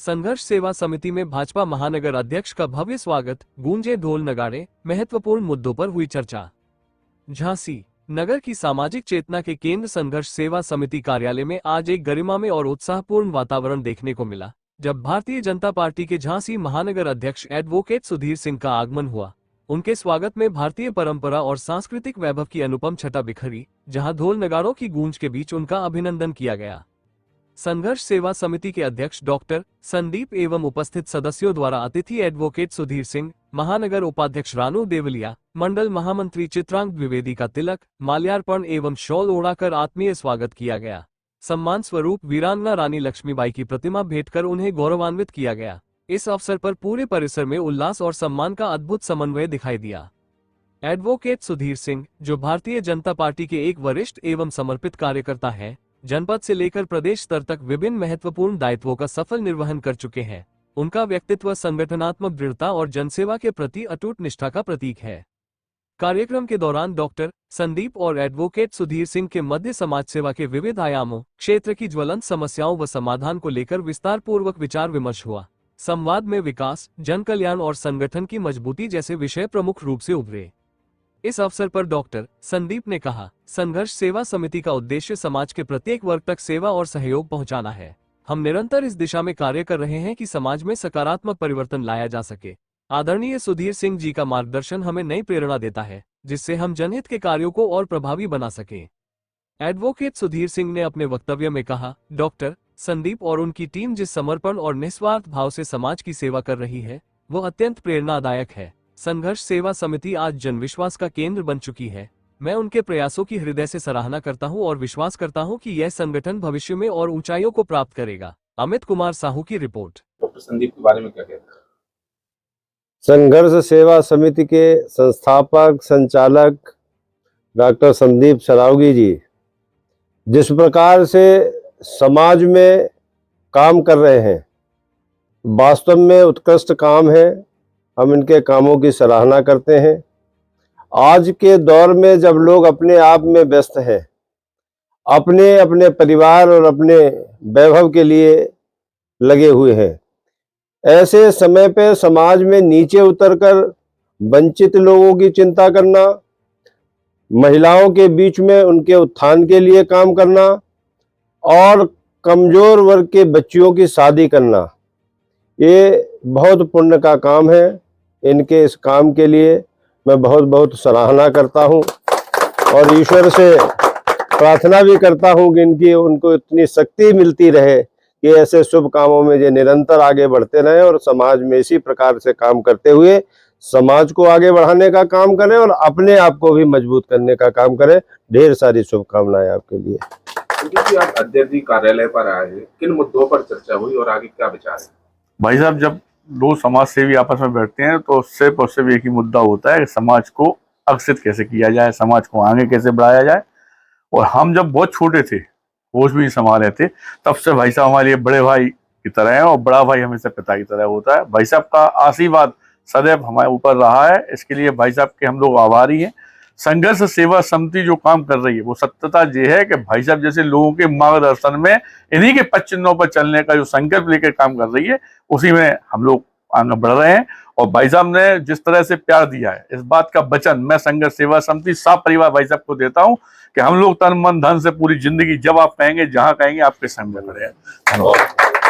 संघर्ष सेवा समिति में भाजपा महानगर अध्यक्ष का भव्य स्वागत, गूंजे ढोल नगाड़े, महत्वपूर्ण मुद्दों पर हुई चर्चा। झांसी नगर की सामाजिक चेतना के केंद्र संघर्ष सेवा समिति कार्यालय में आज एक गरिमामय और उत्साहपूर्ण वातावरण देखने को मिला, जब भारतीय जनता पार्टी के झांसी महानगर अध्यक्ष एडवोकेट सुधीर सिंह का आगमन हुआ। उनके स्वागत में भारतीय परंपरा और सांस्कृतिक वैभव की अनुपम छटा बिखरी, जहां ढोल नगाड़ों की गूंज के बीच उनका अभिनंदन किया गया। संघर्ष सेवा समिति के अध्यक्ष डॉक्टर संदीप एवं उपस्थित सदस्यों द्वारा अतिथि एडवोकेट सुधीर सिंह, महानगर उपाध्यक्ष रानू देवलिया, मंडल महामंत्री चित्रांग द्विवेदी का तिलक, माल्यार्पण एवं शॉल ओढ़ाकर आत्मीय स्वागत किया गया। सम्मान स्वरूप वीरांगना रानी लक्ष्मीबाई की प्रतिमा भेंट कर उन्हें गौरवान्वित किया गया। इस अवसर पर पूरे परिसर में उल्लास और सम्मान का अद्भुत समन्वय दिखाई दिया। एडवोकेट सुधीर सिंह, जो भारतीय जनता पार्टी के एक वरिष्ठ एवं समर्पित कार्यकर्ता हैं, जनपद से लेकर प्रदेश स्तर तक विभिन्न महत्वपूर्ण दायित्वों का सफल निर्वहन कर चुके हैं। उनका व्यक्तित्व संगठनात्मक दृढ़ता और जनसेवा के प्रति अटूट निष्ठा का प्रतीक है। कार्यक्रम के दौरान डॉक्टर संदीप और एडवोकेट सुधीर सिंह के मध्य समाज सेवा के विविध आयामों, क्षेत्र की ज्वलंत समस्याओं व समाधान को लेकर विस्तार पूर्वक विचार विमर्श हुआ। संवाद में विकास, जन कल्याण और संगठन की मजबूती जैसे विषय प्रमुख रूप से उभरे। इस अवसर पर डॉक्टर संदीप ने कहा, संघर्ष सेवा समिति का उद्देश्य समाज के प्रत्येक वर्ग तक सेवा और सहयोग पहुंचाना है। हम निरंतर इस दिशा में कार्य कर रहे हैं कि समाज में सकारात्मक परिवर्तन लाया जा सके। आदरणीय सुधीर सिंह जी का मार्गदर्शन हमें नई प्रेरणा देता है, जिससे हम जनहित के कार्यों को और प्रभावी बना सकें। एडवोकेट सुधीर सिंह ने अपने वक्तव्य में कहा, डॉक्टर संदीप और उनकी टीम जिस समर्पण और निस्वार्थ भाव से समाज की सेवा कर रही है, वो अत्यंत प्रेरणादायक है। संघर्ष सेवा समिति आज जनविश्वास का केंद्र बन चुकी है। मैं उनके प्रयासों की हृदय से सराहना करता हूं और विश्वास करता हूं कि यह संगठन भविष्य में और ऊंचाइयों को प्राप्त करेगा। अमित कुमार साहू की रिपोर्ट। डॉक्टर संदीप के बारे में क्या कहते हैं? संघर्ष सेवा समिति के संस्थापक संचालक डॉक्टर संदीप सरावगी जी जिस प्रकार से समाज में काम कर रहे हैं, वास्तव में उत्कृष्ट काम है। हम इनके कामों की सराहना करते हैं। आज के दौर में जब लोग अपने आप में व्यस्त हैं, अपने अपने परिवार और अपने वैभव के लिए लगे हुए हैं, ऐसे समय पे समाज में नीचे उतरकर वंचित लोगों की चिंता करना, महिलाओं के बीच में उनके उत्थान के लिए काम करना और कमजोर वर्ग के बच्चियों की शादी करना, ये बहुत पुण्य का काम है। इनके इस काम के लिए मैं बहुत बहुत सराहना करता हूं और ईश्वर से प्रार्थना भी करता हूं कि उनको इतनी शक्ति मिलती रहे कि ऐसे शुभ कामों में ये निरंतर आगे बढ़ते रहें और समाज में इसी प्रकार से काम करते हुए समाज को आगे बढ़ाने का काम करें और अपने आप को भी मजबूत करने का काम करें। ढेर सारी शुभकामनाएं आपके लिए। आप अध्यक्ष जी कार्यालय पर आए हैं, किन मुद्दों पर चर्चा हुई और आगे क्या विचार है? भाई साहब, जब दो समाज सेवी आपस में बैठते हैं तो सिर्फ और सिर्फ एक ही मुद्दा होता है कि समाज को अग्रसित कैसे किया जाए, समाज को आगे कैसे बढ़ाया जाए। और हम जब बहुत छोटे थे, होश भी नहीं संभाले थे, तब से भाई साहब हमारे लिए बड़े भाई की तरह है और बड़ा भाई हमेशा पिता की तरह होता है। भाई साहब का आशीर्वाद सदैव हमारे ऊपर रहा है, इसके लिए भाई साहब के हम लोग आभारी हैं। संघर्ष सेवा समिति जो काम कर रही है वो सत्यता ये है कि भाई साहब जैसे लोगों के मार्गदर्शन में इन्हीं के पद चिन्हों पर चलने का जो संकल्प लेकर काम कर रही है, उसी में हम लोग आगे बढ़ रहे हैं। और भाई साहब ने जिस तरह से प्यार दिया है, इस बात का वचन मैं संघर्ष सेवा समिति सब परिवार भाई साहब को देता हूं कि हम लोग तन मन धन से पूरी जिंदगी जब आप कहेंगे, जहां कहेंगे, आपके संग में खड़े हैं। धन्यवाद।